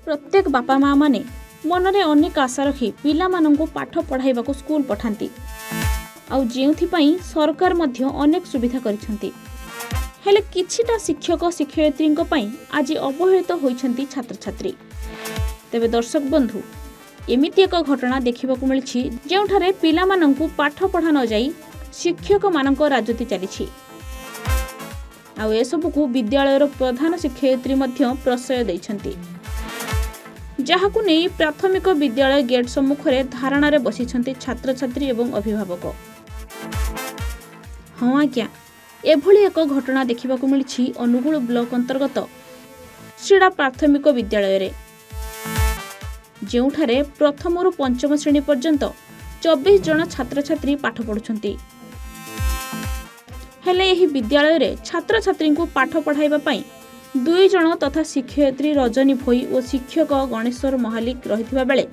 प्रत्येक बापा माँ माने मनरे अनेक आशा रखी पिलामानंकु पाठ पढ़ाइबाकु स्कूल पठांती आउ जेउथिपाई सरकार मध्य अनेक सुविधा करिसेंती। हेले किछिटा शिक्षक शिक्षयित्री पई आज अवहेलित होइछंती छात्र छात्री। तेबे दर्शक बंधु एमिति एक घटना देखिबाकु मिलछि जेउठारे पिलामानंकु पाठ पढ़ा न जाई शिक्षक मानक राजनीति चलीछि। आउ एसबुकु विद्यालयर प्रधान शिक्षयित्री मध्य प्रश्रय दैछंती, जहाकु नहीं प्राथमिक विद्यालय गेट सम्मुखरे धारणारे बसिछंती छात्र छात्री एवं अभिभावक। हाँ आज्ञा, एभली एक घटना देखिबाकु मिलछि अनुगुल ब्लॉक अंतर्गत श्रीड़ा प्राथमिक विद्यालय रे, जेउठारे प्रथम रु पंचम श्रेणी पर्यंत 24 जन छात्र छात्री पाठ पढ़ुछंती। हेले एही विद्यालय रे छात्र छात्री को पाठ पढ़ाइबा पई 2 जन तथा शिक्षयित्री रजनी भोई और शिक्षक गणेश्वर महालिक रहिथिबा बेले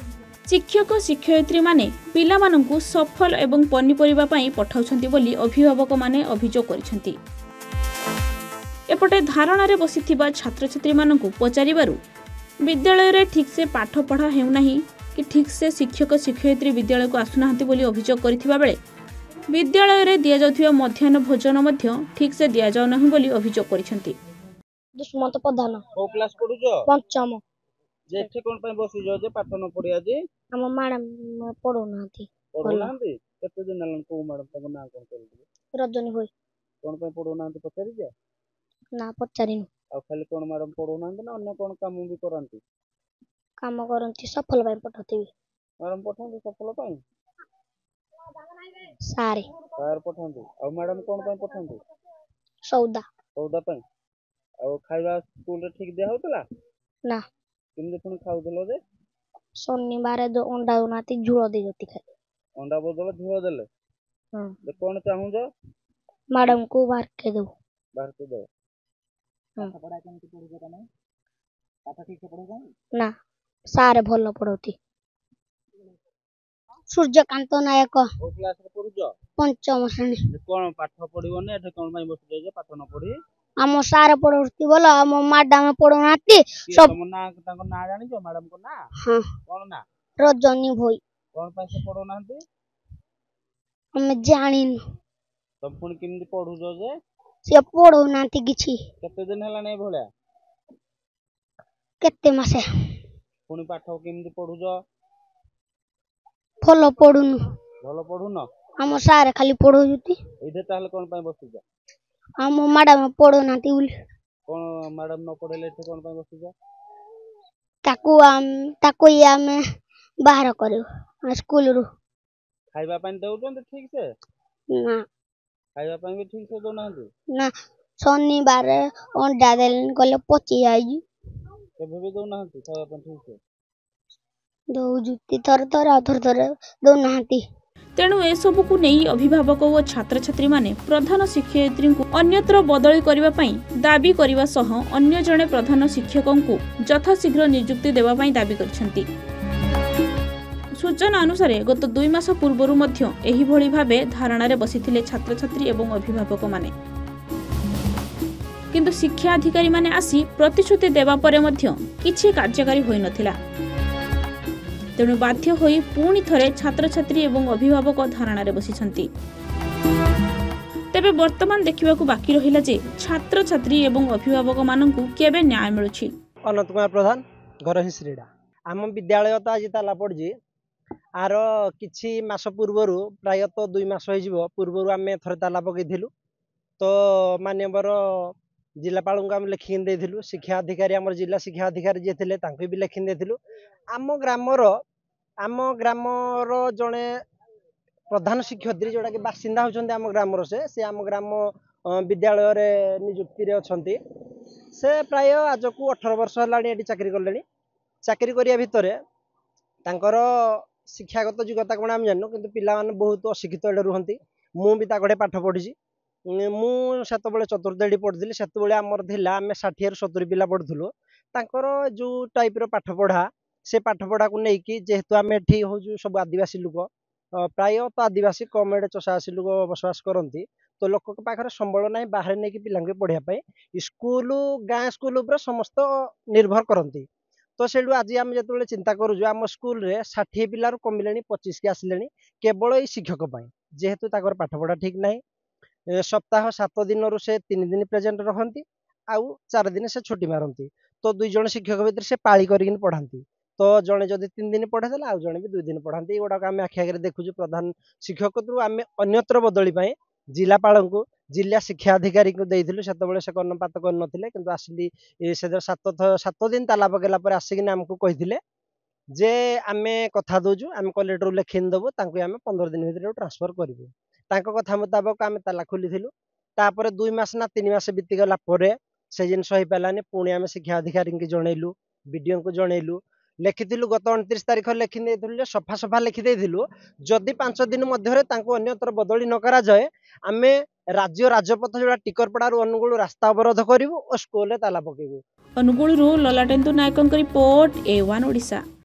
शिक्षक शिक्षयित्री माने पिला मानंकु सफल एवं पनिपरिबा पई पठाउछंती बोली अभिभावक माने अभियोग करिसंती। एपटे धारणा रे बसिथिबा छात्र छात्री मानंकु पचारिबारु विद्यालय रे ठीक से पाठ पढ़ा हेउ नाही कि ठीक से शिक्षक शिक्षयित्री विद्यालय को आसुनाहांती बोली अभियोग करिथिबा बेले विद्यालय रे दिया जाउथिबा मध्याह्न भोजन मध्य ठीक से दिया जाउ नाही बोली अभियोग करिसंती। दुष्मंत प्रधान को क्लास पढुजो पंचम जेठी कोन पय बसिजो जे पाठ न पढिया जे हम मैडम पढौनाथी पढौनांती केते दिनलन को मैडम तको ना कोन करली रजनी होई कोन पय पढौनांती पचारि जे ना पचारिनु आ खाली कोन मैडम पढौनांती ना अन्य कोन काम भी करंती काम करंती सफल भाई पठौती मैडम पठांती सफल पय सारे सार पठांती आ मैडम कोन पय पठांती सौदा सौदा पय आ खाइबा स्कूल रे ठीक दिया होतला ना किमदे पुनी खाउदलो जे शनिवार दो अंडा उनाती झुलो दे जती खाई अंडा बदल झुलो देले जे कोन चाहू जो मैडम को बाहर के दो बाहर के दो पाठ पढ़ा केमति पढुजो तमे पाठ ठीक से पढो ना सारे भलो पढौती सूर्यकांत नायक ओ क्लास रे पढुजो पंचम श्रेणी कोन पाठ पढिबो ने एठे कोन पय बसिजो जे पाठ न पढी हम सारे पढौती बोलो हम मैडम पढौनाती सब तुम ना ताको ना जानि जो मैडम को ना हां कोन ना रजनी भोई कोन पय से पढौनांती हम जानिन तुम पुनी किमति पढुजो जे से पढौनाती किछि केते दिन हला नै भोला केते मासे पुनी पाठ किमति पढुजो भलो पढुनु भलो पढुन हम सारे खाली पढौजुती इधे ताले कोन पय बसिजो हम मैडम पढौनाती उल कोन मैडम न पढेले एठे कोन पय बसिजो ताको या में बाहर करियो स्कूल रु खाइबा पय देउछन ठीक से ना खाइबा पय भी ठीक से दो नांती ना शनिवार अंडा देलन कले पची जाई केबे भी दो नांती खाइबा पय ठीक से दो जुती थर दो नांती। तेणु एसबुकु नहीं अभिभावक और छात्र छात्री माने प्रधान शिक्षयित्री को अन्यत्र बदली करबा पई दाबी करबा सह अन्य जणे प्रधान शिक्षकों को यथाशीघ्र नियुक्ति देबा पई दाबी करछंती। सूचना अनुसार गत 2 मास पूर्वरु मध्य एही भली भाबे धारणा रे बसिथिले छात्र छात्री एवं अभिभावक माने, किंतु शिक्षा अधिकारी माने आसी प्रतिश्रुति देबा परे मध्य किछि कार्यकारी होई नथिला। तेणु बाध्य होई पुणी थरे छात्र छात्री एवं अभिभावक धारणा रे बसिछंती। तेबे वर्तमान देखिबाकू बाकी रहिला जे छात्र छात्री एवं अभिभावक माननकू केबे न्याय मिलुछि। अनंत कुमार प्रधान घर ही श्रीड़ा आम विद्यालय तो आज ताला पड़ी आर किछि मास पूर्वर प्रायतः 2 मास हो पूर्वर आम थे ताला पकईलु तो मानवर जिलापाल को आम लिखिक देलु शिक्षा अधिकारी आम जिला शिक्षा अधिकारी जी थे भी लिखिक देलु आम ग्रामर जड़े प्रधान शिक्षयित्री जोटा कि बासिंदा होती आम ग्रामर से आम ग्राम विद्यालय रे नियुक्ति अच्छा से प्राय आज को 18 वर्ष है चाकरी कले चाकरी करिया भितर तांकर शिक्षागत योग्यता कौन आम जानू कि पिला बहुत अशिक्षित रुहति मु भी पाठ पढ़ी मुझे चतुर्थ पढ़ी से आमर आम 60 ରୁ 70 पिला पढ़ुलु तांकर जो टाइप पाठ पढ़ा से पाठ पढ़ा को लेकिन जेहेतु आम एठी हूँ सब आदिवासी लोक प्राय तो आदिवासी कम एडे चषासी लोक बसवास करती तो लोक पाखे संबल ना बाहर नहीं पिला पढ़ाई स्कूल गाँ स्कूल समस्त निर्भर करती तो सेठू आज आम जो चिंता करूँ आम स्कूल रे 60 पिलू कमिले 25 के आसिले केवल ये शिक्षक जेहेतु पाठपढ़ा ठीक ना सप्ताह 7 दिन से 3 दिन प्रेजेंट रहती आउ 4 दिन से छुट्टी मारती तो 2 जन शिक्षक भितर से पाली कर पढ़ाती तो जड़े जदि 3 दिन पढ़ाई आउ जड़े भी 2 दिन पढ़ाती गुड़ाक आम आखि आगे देखुँ प्रधान शिक्षक आम अन्यत्र बदली जिलापाल को जिला शिक्षा अधिकारी को देइथिलु सेतबेले से कर्णपात करनथिले किंतु आसिली से 7 दिन ताला पकेला पर आसिकिना हमको कहिथिले जे आमे कथा दोजु आमे कलेक्टर लेखिन देबो तांको आमे 15 दिन भितर ट्रांसफर करिवु तांको कथा मुताबिक आमे ताला खोलिथिलु तापर 2 मास ना 3 मास बीती गला परे से जिनस होई पालानी पुणी आमे शिक्षा अधिकारी के जणैलु बीडीओ को जणैलु लेखिथिलु गत 29 तारिख लेखि देइथिलु सफा सफा लेखि देइथिलु जदि 5 दिन मध्यरे तांको अन्यत्र बदली न करा जाए आमे राज्य राजपथ जोड़ा टिकरपड़ारू अनुगुल रास्ता अवरोध करिवु और स्कूल ताला पकेबु। अनुगुलरू ललाटेन्दु नायकଙ୍କ रिपोर्ट A1 ओडिशा।